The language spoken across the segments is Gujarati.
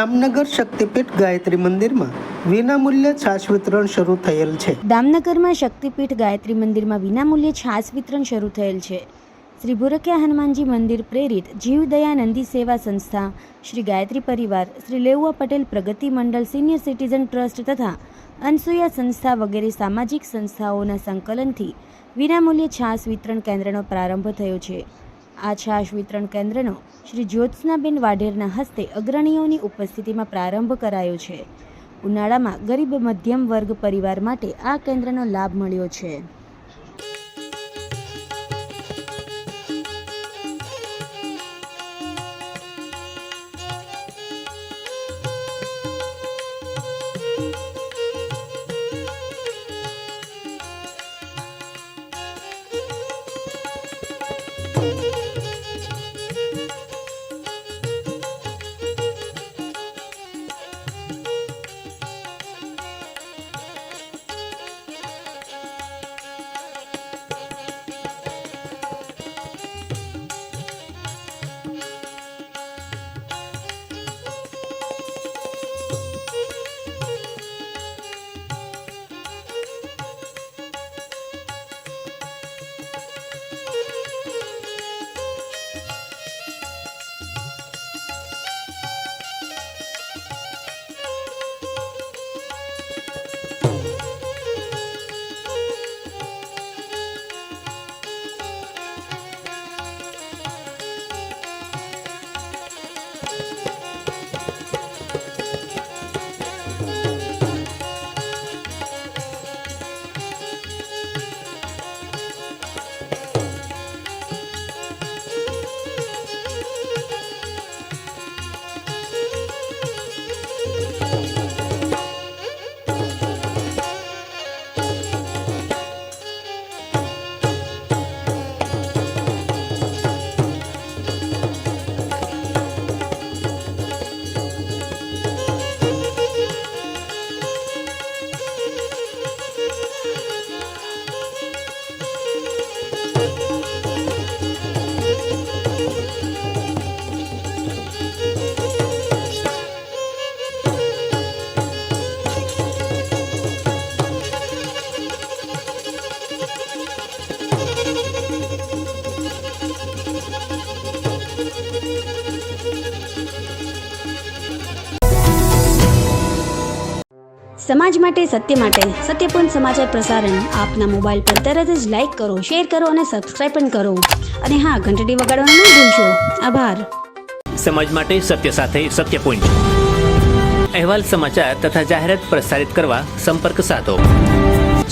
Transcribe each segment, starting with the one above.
દામનગર શક્તિપીઠ ગાયત્રી મંદિરમાં વિનામૂલ્યે છાશ વિતરણ શરૂ થયેલ છે। દામનગરમાં શક્તિપીઠ ગાયત્રી મંદિરમાં વિનામૂલ્યે છાશ વિતરણ શરૂ થયેલ છે। શ્રી ભુરકિયા હનુમાનજી મંદિર પ્રેરિત જીવદયાનંદી સેવા સંસ્થા, શ્રી ગાયત્રી પરિવાર, શ્રી લેઉવા પટેલ પ્રગતિ મંડળ સિનિયર સિટીઝન ટ્રસ્ટ તથા અનસુયા સંસ્થા વગેરે સામાજિક સંસ્થાઓના સંકલનથી વિનામૂલ્યે છાશ વિતરણ કેન્દ્રનો પ્રારંભ થયો છે। આ છાશ વિતરણ કેન્દ્રનો શ્રી જ્યોત્સનાબેન વાઢેરના હસ્તે અગ્રણીઓની ઉપસ્થિતિમાં પ્રારંભ કરાયો છે। ઉનાળામાં ગરીબ મધ્યમ વર્ગ પરિવાર માટે આ કેન્દ્રનો લાભ મળ્યો છે। સમાજ માટે સત્યપૂર્ણ સમાચાર પ્રસારણ આપના મોબાઈલ પર તરત જ લાઈક કરો, શેર કરો અને સબસ્ક્રાઇબ પણ કરો, અને હા, ઘંટડી વગાડવાનું ન ભૂલશો। આભાર। સમાજ માટે સત્ય સાથે સત્યપૂર્ણ અહેવાલ, સમાચાર તથા જાહેરાત પ્રસારિત કરવા સંપર્ક સાધો।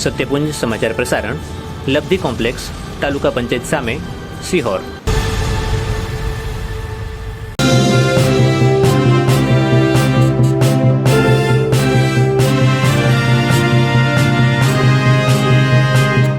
સત્યપુંજ સમાચાર પ્રસારણ, લબ્ધિ કોમ્પ્લેક્સ, તાલુકા પંચાયત સામે, સિહોર।